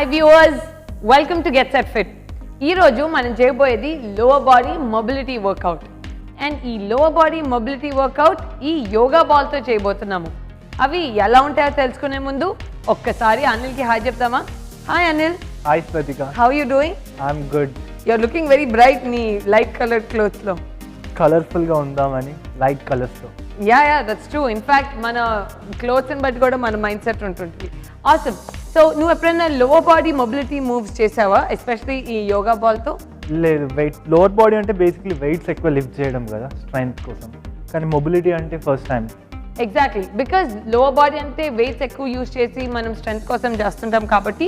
Hi viewers, welcome to get set fit. ఈరోజు మనం చేయబోయేది lower body mobility workout. And ఈ లోవర్ బాడీ మొబిలిటీ వర్కౌట్ ఈ యోగా బాల్తో చేయబోతున్నాము. అవి ఎలా ఉంటాయో తెలుసుకునే ముందు ఒక్కసారి అనిల్కి హాయ్ చెప్తామా? Hi Anil. Hi Swathika. How you doing? I'm good. You're looking very bright నీ లైట్ కలర్ క్లోత్స్లో. కలర్ఫుల్గా ఉందామని లైట్ కలర్స్లో. Yeah that's true. ఇన్ఫ్యాక్ట్ మన క్లోత్స్ని బట్టి కూడా మన మైండ్ సెట్ ఉంటుంటుంది. ఆసమ్. సో నువ్వు ఎప్పుడైనా లోవర్ బాడీ మొబిలిటీ మూవ్స్ చేసావా, ఎస్పెషలీ ఈ యోగా బాల్తో? లేదు, లోవర్ బాడీ అంటే బేసిక్లీ వెయిట్స్ ఎక్కువ లిఫ్ట్ చేయడం కదా స్ట్రెంగ్త్ కోసం, కానీ మొబిలిటీ అంటే first time. Exactly, because lower body అంటే వెయిట్స్ ఎక్కువ యూజ్ చేసి మనం స్ట్రెంగ్త్ కోసం చేస్తుంటాం కాబట్టి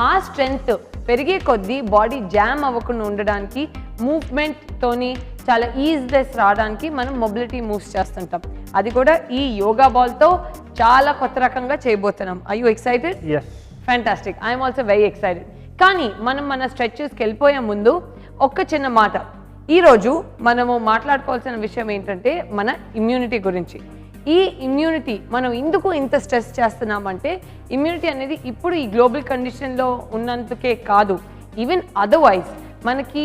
ఆ స్ట్రెంగ్త్ పెరిగే కొద్దీ బాడీ జామ్ అవ్వకుండా ఉండడానికి మూవ్మెంట్తోని చాలా ఈజీనెస్ రావడానికి మనం మొబిలిటీ మూవ్స్ చేస్తుంటాం. అది కూడా ఈ యోగా బాల్తో చాలా కొత్త రకంగా చేయబోతున్నాం. I you excited? Yes. Fantastic. I'm also very excited. కానీ మనం మన స్ట్రెచెస్కి వెళ్ళిపోయే ముందు ఒక్క చిన్న మాట. ఈరోజు మనము మాట్లాడుకోవాల్సిన విషయం ఏంటంటే మన ఇమ్యూనిటీ గురించి. ఈ ఇమ్యూనిటీ మనం ఎందుకు ఇంత స్ట్రెస్ చేస్తున్నామంటే ఇమ్యూనిటీ అనేది ఇప్పుడు ఈ గ్లోబల్ కండిషన్లో ఉన్నందుకే కాదు, ఈవెన్ అదర్వైజ్ మనకి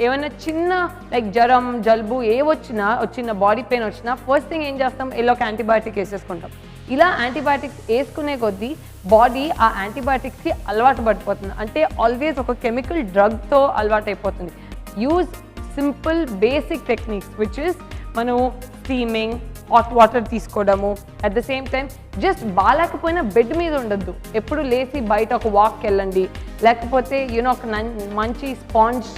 ఏమైనా చిన్న లైక్ జ్వరం, జలుబు వచ్చిన బాడీ పెయిన్ వచ్చినా ఫస్ట్ థింగ్ ఏం చేస్తాం, ఒక యాంటీబయాటిక్ వేసేసుకుంటాం. ఇలా యాంటీబయాటిక్స్ వేసుకునే కొద్దీ బాడీ ఆ యాంటీబయాటిక్స్కి అలవాటు పడిపోతుంది. అంటే ఆల్వేస్ ఒక కెమికల్ డ్రగ్తో అలవాటు అయిపోతుంది. Use simple basic techniques which is మనం స్టీమింగ్, హాట్ వాటర్ తీసుకోవడము, at the same time just బాగాలేకపోయినా బెడ్ మీద ఉండొద్దు, ఎప్పుడు లేచి బయట ఒక వాక్కి వెళ్ళండి, లేకపోతే ఒక మంచి స్పాంజ్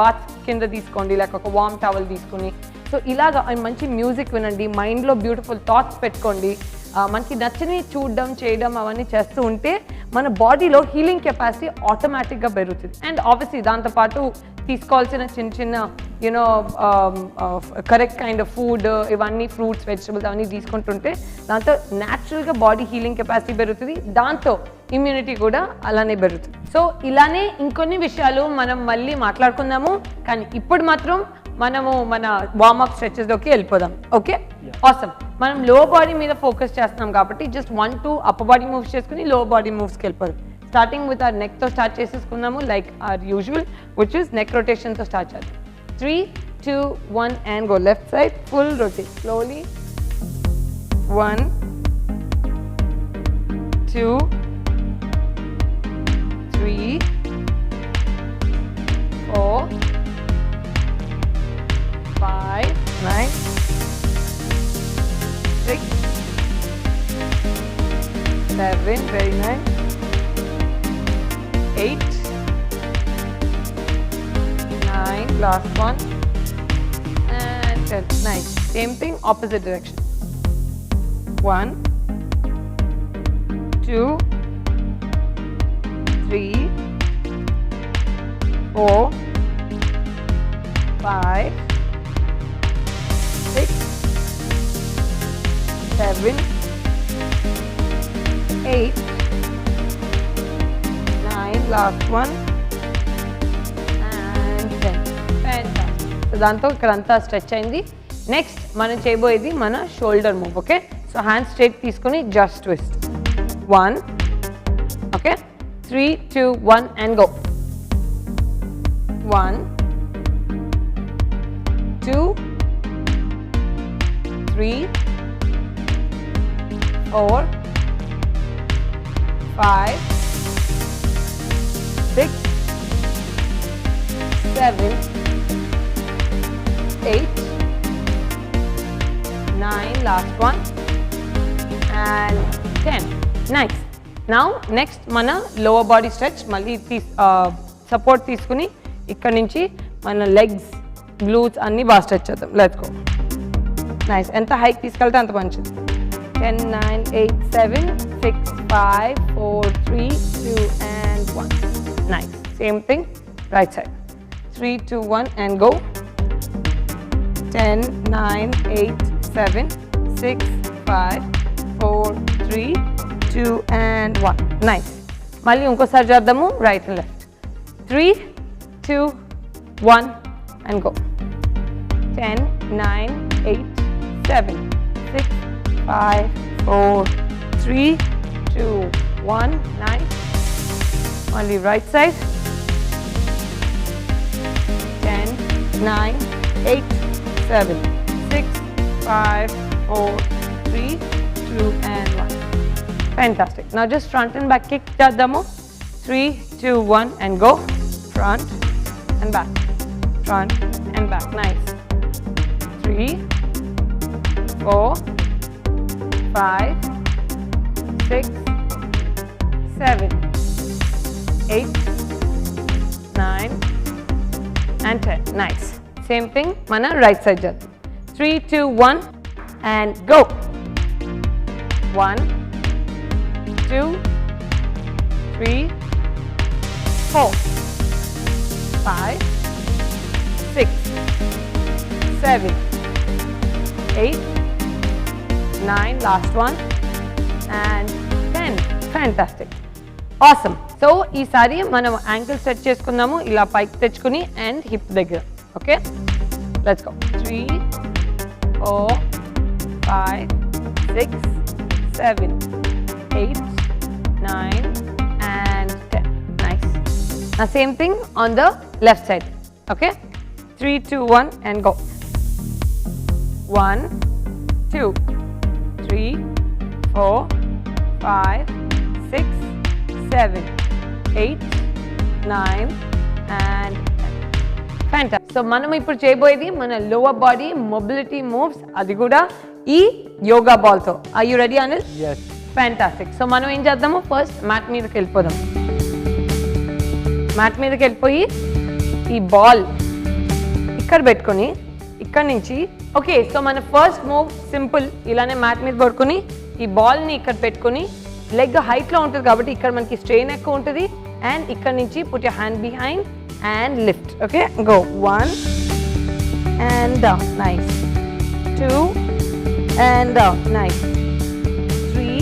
బాత్ కింద తీసుకోండి, లేక ఒక వామ్ టవల్ తీసుకుని. సో ఇలాగ మంచి మ్యూజిక్ వినండి, మైండ్లో బ్యూటిఫుల్ థాట్స్ పెట్టుకోండి, మనకి నచ్చని చూడడం చేయడం అవన్నీ చేస్తూ ఉంటే మన బాడీలో హీలింగ్ కెపాసిటీ ఆటోమేటిక్గా పెరుగుతుంది. అండ్ ఆబ్వియస్లీ దాంతోపాటు తీసుకోవాల్సిన చిన్న చిన్న కరెక్ట్ కైండ్ ఆఫ్ ఫుడ్, ఇవన్నీ ఫ్రూట్స్, వెజిటబుల్స్ అవన్నీ తీసుకుంటుంటే దాంతో న్యాచురల్గా బాడీ హీలింగ్ కెపాసిటీ పెరుగుతుంది, దాంతో ఇమ్యూనిటీ కూడా అలానే పెరుగుతుంది. సో ఇలానే ఇంకొన్ని విషయాలు మనం మళ్ళీ మాట్లాడుకుందాము, కానీ ఇప్పుడు మాత్రం మనము మన వార్మప్ స్ట్రెచెస్లోకి వెళ్ళిపోదాం. Okay, awesome. మనం లోవర్ బాడీ మీద ఫోకస్ చేస్తున్నాం కాబట్టి జస్ట్ 1-2 అప్పర్ బాడీ మూవ్స్ చేసుకుని లోవర్ బాడీ మూవ్స్కి వెళ్ళిపోదాం. స్టార్టింగ్ విత్ అవర్ నెక్తో స్టార్ట్ చేసేసుకున్నాము, like our usual which is neck రొటేషన్తో స్టార్ట్ చేద్దాం. 3, 2, 1 and go. Left side, full rotate slowly. 1, 2, 3, 4, 5, 9, 6, 7, very nice, 8, 9, last one, and 10. Nice. Same thing, opposite direction. 1, 2, 3, 4, 5, 6, 7, 8, 9, last one, and 10. Fantastic. So దాంతో ఇక్కడంతా stretch అయింది. Next మనం చేయబోయేది మన shoulder move. Okay, so hand straight తీసుకొని just twist. 1, okay, 3, 2, 1 and go. 1, 2, 3, 4, 5, 6, 7, 8, 9, last one, and 10. Nice. Now next మన lower body stretch. మళ్ళీ support తీసుకుని ఇక్కడ నుంచి మన లెగ్స్, గ్లూట్స్ అన్నీ బాగా స్ట్రెచ్ చేద్దాం. Let's go. నైస్. ఎంత హైక్ తీసుకెళ్తే అంత మంచిది. 10, 9, 8, 7, 6, 5, 4, 3, 2 and 1. Nice. Same thing, right side. 3, 2, 1 and go. 10, 9, 8, 7, 6, 5, 4, 3, 2 and 1. Nice. మళ్ళీ ఇంకోసారి చేద్దాము, right and left. 3, 2, 1 and go. 10, 9, 8, 7, 6, 5, 4, 3, 2, 1, nice. Only right side. 10, 9, 8, 7, 6, 5, 4, 3, 2, and 1. Fantastic. Now just front and back kick chaddamu. 3, 2, 1, and go. Front and back. Front and back. Nice. 3, 4, 5, 6, 7, 8, 9, and 10. Nice. Same thing, mana right side jaddu. 3, 2, 1, and go. 1, 2, 3, 4, 5, 6, 7, 8, 9, last one, and 10. Fantastic. Awesome. So ఈసారి మనం ankle set చేసుకుందాము ఇలా పైకి తెచ్చుకుని and hip దగ్గర. Okay, let's go. 3, 4, 5, 6, 7, 8, 9, and 10. Nice. Now same thing on the left side. Okay, 3, 2, 1, and go. 1, 2, 3, 4, 5, 6, 7, 8, 9, and 10. Fantastic. So మనం ఇప్పుడు చేయబోయేది మన లోవర్ బాడీ మొబిలిటీ మూవ్స్, అది కూడా ఈ యోగా బాల్తో. Are you ready Anil? Yes. Fantastic. So మనం ఏం చేద్దాము, ఫస్ట్ మ్యాట్ మీదకి వెళ్ళిపోదాం. మ్యాట్ మీదకి వెళ్ళిపోయి ఈ బాల్ ఇక్కడ పెట్టుకొని ఇక్కడ నుంచి, ఓకే, సో మన ఫస్ట్ మూవ్ సింపుల్, ఇలానే మ్యాట్ మీద పడుకొని ఈ బాల్ని ఇక్కడ పెట్టుకొని లెగ్ హైట్లో ఉంటుంది కాబట్టి ఇక్కడ మనకి స్ట్రెయిన్ ఎక్కువ ఉంటుంది. అండ్ ఇక్కడ నుంచి put your hand behind and lift. Okay, go. 1 and down, nice. 2 and down, nice. 3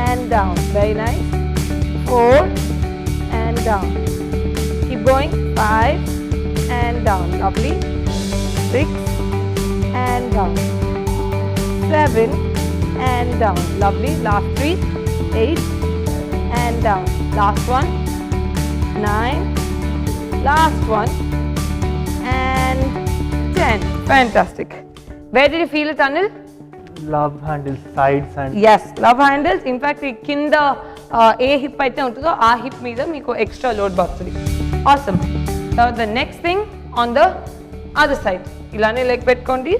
and down, very nice. 4 and down, keep going. 5 and down, lovely. 6 and down, 7 and down, lovely. Last 3, 8 and down, last one, 9, last one, and 10. Fantastic. Where did you feel it, Anil? Love handles, sides and Yes, love handles. In fact, ఈ కింద ఏ hip అయితే ఉంటుందో ఆ hip మీద మీకు extra load పడుతుంది. Awesome. So the next thing on the other side, ఇలానే leg పెట్టుకోండి.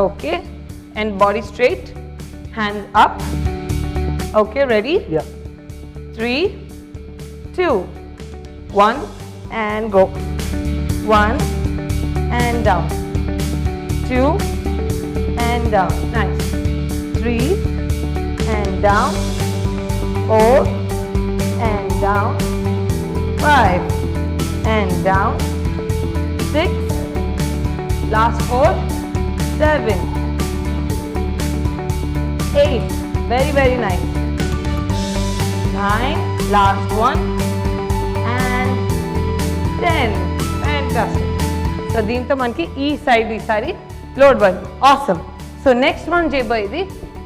Okay, and body straight, hands up. Okay, ready? yeah. 3, 2, 1, and go. 1 and down, 2 and down, nice. 3 and down, 4 and down, 5 and down, 6, last 4, 7, 8, very very nice. 9, last one, and 10. Fantastic. So దీంతో మనకి ఈ side ఈసారి load పడింది. Awesome. So next మనం చేయబోయేది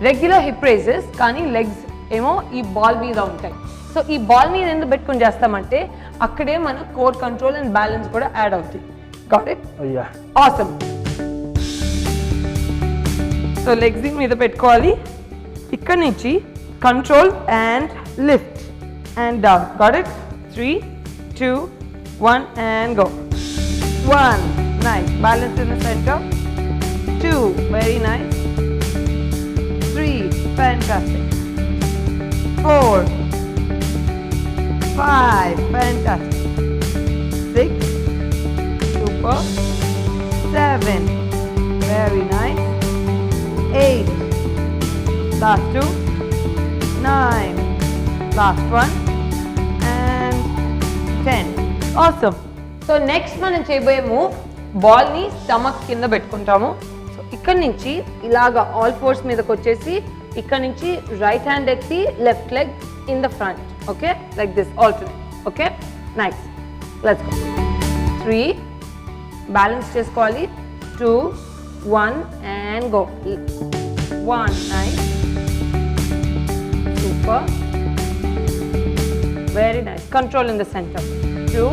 regular hip rises, కానీ legs ఏమో ఈ బాల్ మీద ఉంటాయి. సో ఈ బాల్ మీద ఎందుకు పెట్టుకుని చేస్తామంటే అక్కడే మన కోర్ కంట్రోల్ అండ్ బ్యాలెన్స్ కూడా యాడ్ అవుతుంది. Got it? Oh, yeah. Awesome. So legs మీద పెట్టుకోవాలి. ఇక్కడ నుంచి control and lift and down. Got it? 3, 2, 1, and go. 1, nice. Balance in the center. 2, very nice. 3, fantastic. 4, 5, fantastic. 6, super. 7, very nice. 8, last 2, 9, last one, and 10. Awesome. So next మనం చేయబోయే move, బాల్ని stomach కింద పెట్టుకుంటాము. So ఇక్కడ నుంచి ఇలాగా all force మీదకి వచ్చేసి ఇక్కడ నుంచి రైట్ హ్యాండ్ ఎత్తి left leg in the front. Okay, like this alternate. Okay, nice. Let's go. 3, balance చేసుకోవాలి. 2, 1, and go. 1, nice. Super. Very nice. Control in the center. 2,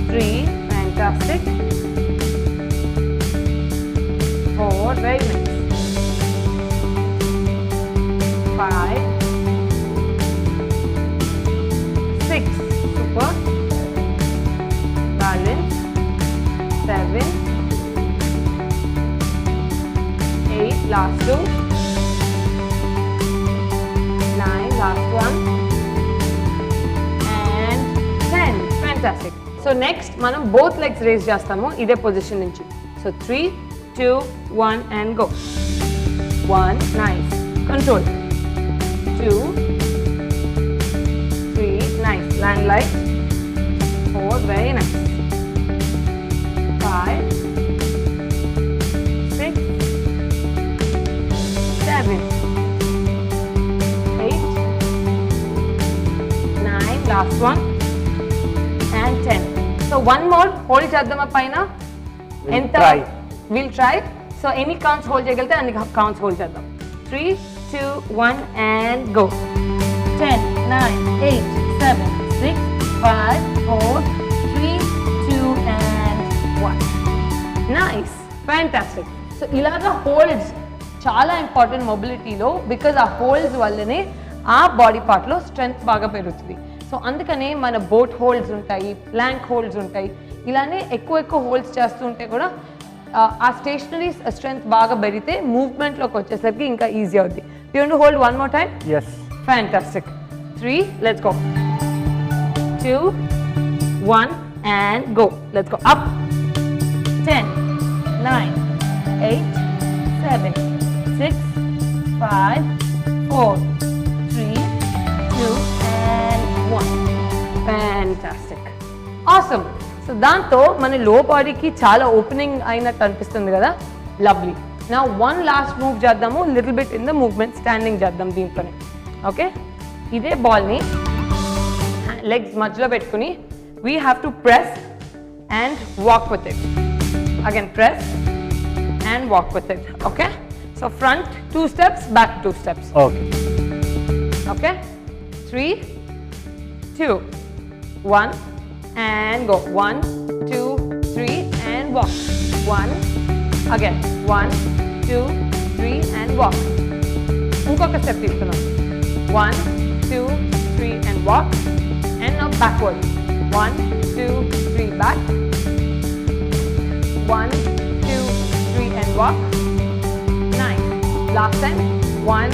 3, fantastic. 4, very nice. 5, 6, super. Balance. 7, 8, last 2. 9, last one. And 10. Fantastic. So next, మనం both legs raise చేస్తాము ఇదే position నుంచి. So 3, 2, 1 and go. 1, nice. Control. 2, 3, nice. Land light. 4, very nice. 5, 6, 7, 8, 9, last one, and 10. So one more, hold చేద్దామా పైన ఎంత we'll try. So any counts hold చేయగలిగితే అన్ని counts hold చేద్దాం. 3, 2, 1 and go. 10, 9, 8, 7, 6, 5, 4, 3, 2 and 1. Nice, fantastic. So ఇలాగా holds చాలా important మొబిలిటీలో because ఆ holds వల్లనే ఆ బాడీ పార్ట్లో స్ట్రెంగ్త్ బాగా పెరుగుతుంది. సో అందుకనే మన బోట్ హోల్డ్స్ ఉంటాయి, ప్లాంక్ హోల్డ్స్ ఉంటాయి. ఇలానే ఎక్కువ హోల్డ్స్ చేస్తుంటే కూడా ఆ స్టేషనరీ స్ట్రెంగ్త్ బాగా పెరిగితే మూవ్మెంట్లోకి వచ్చేసరికి ఇంకా ఈజీ అవుతుంది. You want to hold one more time? Yes. Fantastic. 3, let's go. 2, 1 and go. Let's go. Up. 10, 9, 8, 7, 6, 5, 4, 3, 2 and 1. Fantastic. Awesome. So దాంతో మన లో బాడీకి చాలా ఓపెనింగ్ అయినట్టు అనిపిస్తుంది కదా. లవ్లీ. నా వన్ లాస్ట్ మూవ్ చేద్దాము, little bit in the movement, standing చేద్దాం దీంట్లోనే. ఓకే, ఇదే బాల్ని లెగ్స్ మధ్యలో పెట్టుకుని we have to press and walk with it. Again press and walk with it. Okay, so front 2 steps, back 2 steps. Okay. Okay, 3, 2, 1 and go. 1, 2, 3 and walk. 1, again 1, 2, 3 and walk. ఇంకొక step తీసుకున్నాం. 1, 2, 3 and walk, and now backward. 1, 2, 3 back. 1, 2, 3 and walk. Nice. Last time. 1,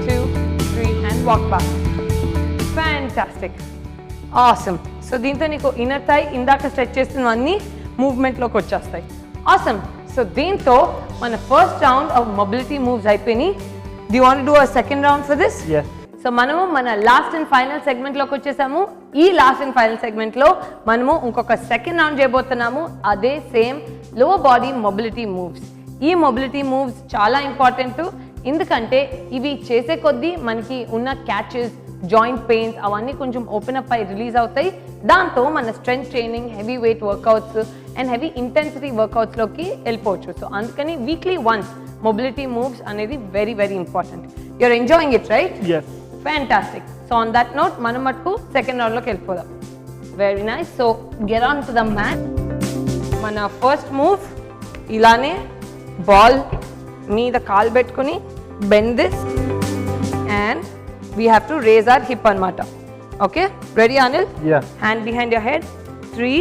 2, 3 and walk back. Fantastic. Awesome. So దీంతో నీకు inner thigh ఇందాక stretch చేస్తున్నవన్నీ మూవ్మెంట్లోకి వచ్చేస్తాయి. Awesome. So దీంతో మన first round of mobility moves అయిపోయినాయి. Do you want to do a second round for this? Yes. So మనము మన last and final సెగ్మెంట్లోకి వచ్చేసాము. ఈ లాస్ట్ అండ్ ఫైనల్ సెగ్మెంట్లో మనము ఇంకొక సెకండ్ రౌండ్ చేయబోతున్నాము. అదే same lower body mobility moves. ఈ మొబిలిటీ మూవ్స్ చాలా ఇంపార్టెంట్, ఎందుకంటే ఇవి చేసే కొద్దీ మనకి ఉన్న క్యాచెస్, జాయింట్ పెయిన్స్ అవన్నీ కొంచెం ఓపెన్ అప్ అయి రిలీజ్ అవుతాయి. దాంతో మన strength training, heavy weight workouts and heavy intensity వర్కౌట్స్లోకి వెళ్ళిపోవచ్చు. సో అందుకని వీక్లీ వన్స్ మొబిలిటీ మూవ్స్ అనేది very very important. You're enjoying it, right? Yes. Fantastic. So on that note, మనం మటుకు సెకండ్ రౌండ్లోకి వెళ్ళిపోదాం. Very nice. So get on to the mat. మన first move ఇలానే బాల్ మీద కాలు పెట్టుకుని bend this and we have to raise our hip అన్నమాట. Okay, ready Anil? Yeah. Hand behind your head. 3,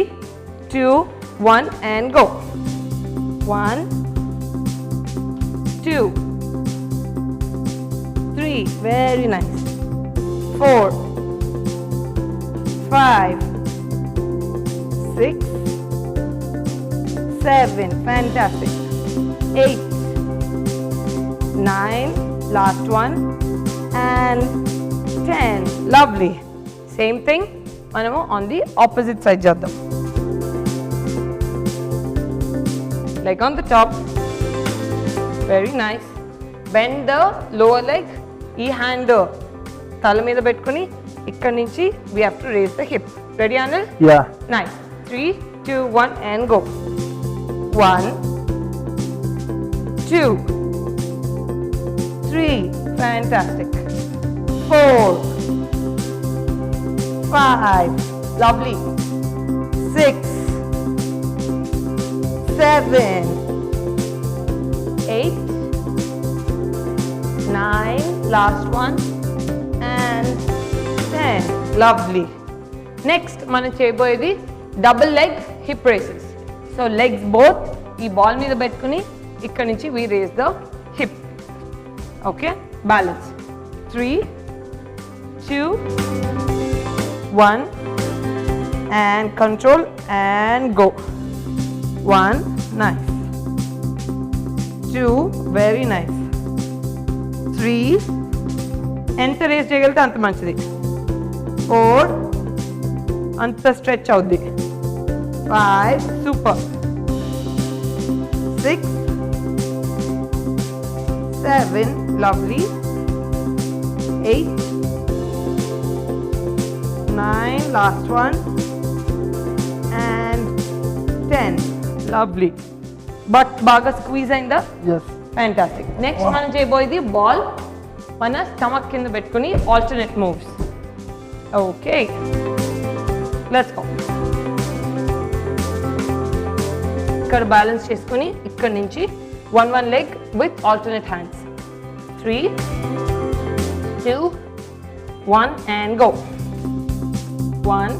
2, 1 and go. 1, 2, 3, very nice. 4, 5, 6, 7, fantastic. 8, 9, last one, and 10. Lovely. Same thing, manamu on the opposite side చేద్దాం. Leg on the top. Very nice. Bend the lower leg. ఈ hand తల మీద పెట్టుకుని ఇక్కడ నుంచి we have to raise the hip. Ready, Anil? Yeah. Nice. 3, 2, 1 and go. 1, 2, 3, fantastic. 4, 5, lovely, 6, 7, 8, 9, last one, and 10, lovely. Next మనం చేయబోయేది double leg hip raises. So legs both ఈ ball మీద పెట్టుకుని ఇక్కడ నుంచి we raise the hip. Okay, balance. 3, 2, 1, and control and go. 1, nice. 2, very nice. 3, ఎంత race చేయగలిగితే అంత మంచిది. 4, అంత స్ట్రెచ్ అవుద్ది. 5, super. 6, 7, lovely. 8, 9, last one, and 10, lovely. But బాగా స్క్వీజ్ అయిందా? Yes. ఫ్యాంటాస్టిక్. నెక్స్ట్ మనం చేయబోయేది బాల్ మన స్టమక్ కింద పెట్టుకుని alternate moves. Okay, let's go. ఇక్కడ బ్యాలెన్స్ చేసుకుని ఇక్కడ నుంచి one leg with alternate hands. 3, 2, 1 and go. 1,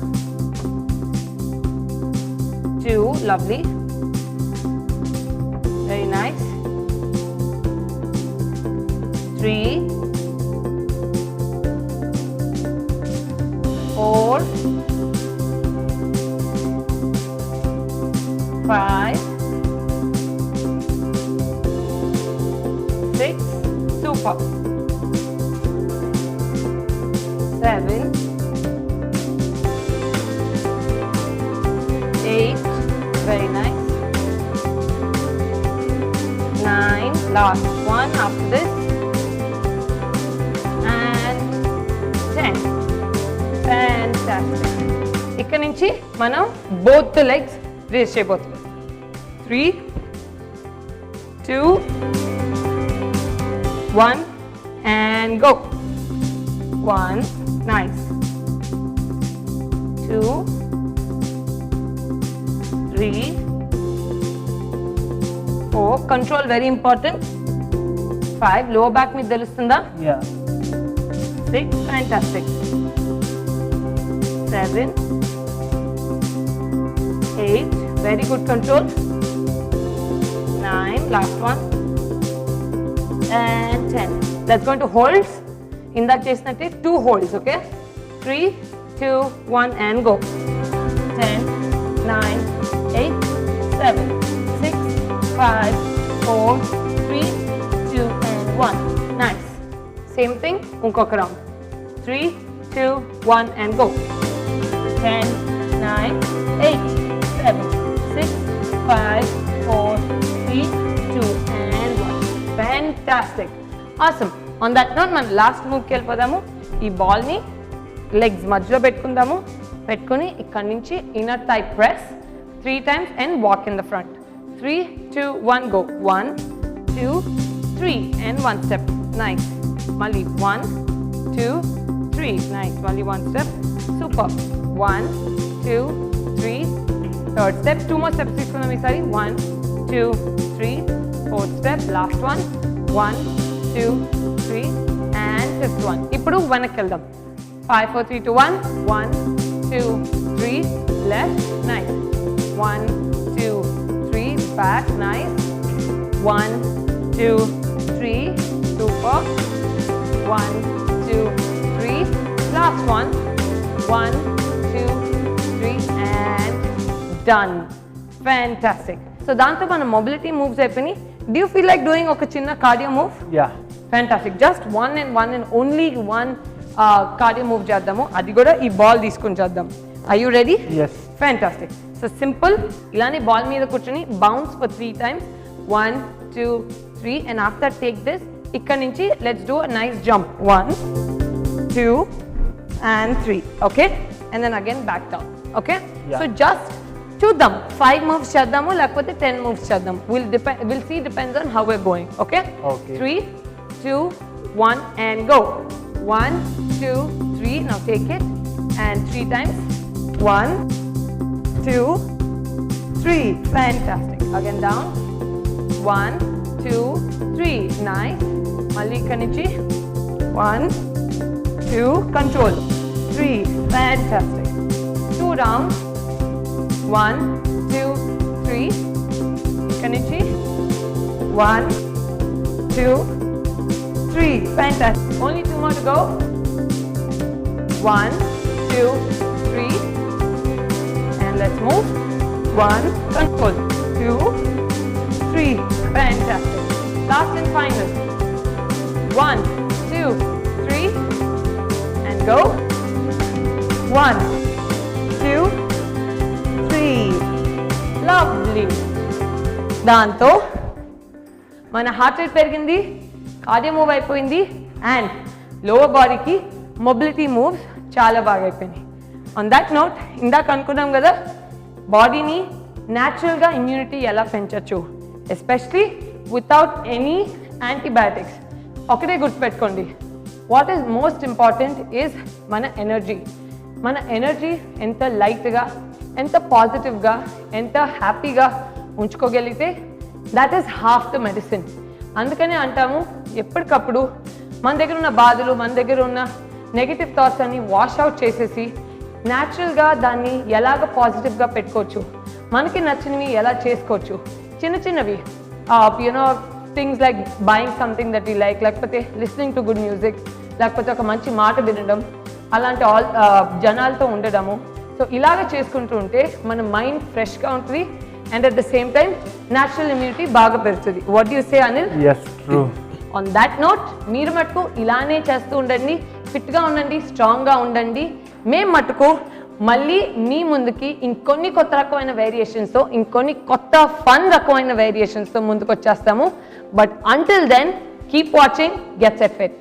2, lovely, very nice. 3, 4, 5, 6, super. 7, 8, very nice. 9, last one after this, and 10. Fantastic. ఇక్కడ నుంచి మనం both the legs raise చేయబోతున్నాం. 3, 2, 1 and go. 1, nice. 2, 3, 4, control very important. 5, lower back మీద తెలుస్తుందా? Yeah. 6, fantastic. 7, 8, very good control. 9, last one, and 10. Let's go into holds. ఇందాక చేసినట్టే 2 holds, okay? 3, 2, 1 and go. 10, 9, 8, 7, 6, 5, 4, 3, 2 and 1. Nice. Same thing, ఇంకొక round. 3, 2, 1 and go. 10, 9, 8, 7, 6, 5, 4, 3, 2 and 1. Fantastic. Awesome. On that note, మనం last మూవ్కి వెళ్ళిపోదాము. ఈ బాల్ని లెగ్స్ మధ్యలో పెట్టుకుందాము. పెట్టుకుని ఇక్కడ నుంచి inner thigh press 3 times and walk in the front. 3, 2, 1 go. 1, 2, 3 and 1 step. Nice. మళ్ళీ 1, 2, 3. Nice. మళ్ళీ 1 step. Super. 1, 2, 3. Third step. 2 more steps తీసుకుందాం ఈసారి. 1, 2, 3. Fourth step. Last one. 1, 2, 3 and fifth one. ఇప్పుడు వెనక్కి వెళ్దాం. 5, 4, 3, 2, 1. 1, 2, 3. Left. Nice. 1, 2, 3. Back. Nice. 1, 2, 3. Super. 1, 2, 3. Last one. 1, 2, 3 and done. Fantastic. So దాంతో మన mobility moves అయిపోయినాయి. Do you feel like doing ఒక చిన్న cardio move? Yeah. Fantastic. Just one and only one cardio move చేద్దాము. అది కూడా ఈ బాల్ తీసుకొని చేద్దాం. Are you ready? Yes. Fantastic. So simple. ఇలానే బాల్ మీద కూర్చొని bounce for 3 times. 1, 2, 3 and after take this. ఇక్కడ నుంచి let's do a nice jump. 1, 2 and 3. Okay? And then again back down. Okay? Yeah. So just చూద్దాం 5 moves చేద్దాము లేకపోతే 10 moves చేద్దాం. We'll see, depends on how we're going. Okay? Okay. 3, 2, 1 and go. 1, 2, 3. Now take it and 3 times. 1, 2, 3. Fantastic. Again down. 1, 2, 3. Nice. Malli ikkadi nunchi 1, 2. Control. 3. Fantastic. 2 rounds. 1, 2, 3. Ikkadi nunchi 1, 2, 3. Fantastic. Only 2 more to go. 1, 2, 3. And let's move. 1, control. 2, 3. Fantastic. Last and final. 1, 2, 3. And go. 1, 2, 3. Lovely. దాంతో మన heart rate పెరిగింది, cardio move అయిపోయింది, and lower బాడీకి mobility moves చాలా బాగా అయిపోయినాయి. On that note ఇందాక అనుకున్నాం కదా, బాడీని న్యాచురల్గా ఇమ్యూనిటీ ఎలా పెంచవచ్చు, ఎస్పెషలీ వితౌట్ ఎనీ యాంటీబయాటిక్స్. ఒకటే గుర్తుపెట్టుకోండి, what is most important is మన ఎనర్జీ. మన ఎనర్జీ ఎంత లైట్గా, ఎంత పాజిటివ్గా, ఎంత హ్యాపీగా ఉంచుకోగలిగితే that is half the medicine. అందుకనే అంటాము ఎప్పటికప్పుడు మన దగ్గర ఉన్న బాధలు, మన దగ్గర ఉన్న నెగిటివ్ థాట్స్ అన్ని వాష్ అవుట్ చేసేసి న్యాచురల్గా దాన్ని ఎలాగ పాజిటివ్గా పెట్టుకోవచ్చు, మనకి నచ్చినవి ఎలా చేసుకోవచ్చు. చిన్న చిన్నవి you know things like buying something that you like, లేకపోతే లిస్నింగ్ టు గుడ్ మ్యూజిక్, లేకపోతే ఒక మంచి మాట వినడం, అలాంటి జనాలతో ఉండడము. సో ఇలాగ చేసుకుంటూ ఉంటే మన మైండ్ ఫ్రెష్గా ఉంటుంది and at the same time natural immunity బాగా పెరుగుతుంది. What you say Anil? yes true. On that note మీరు మటుకు ఇలానే చేస్తూ ఉండండి, ఫిట్గా ఉండండి, స్ట్రాంగ్గా ఉండండి. మేము మటుకు మళ్ళీ మీ ముందుకి ఇంకొన్ని కొత్త రకమైన వేరియేషన్స్తో, ఇంకొన్ని కొత్త ఫన్ రకమైన వేరియేషన్స్తో ముందుకు వచ్చేస్తాము. But until then keep watching get set fit.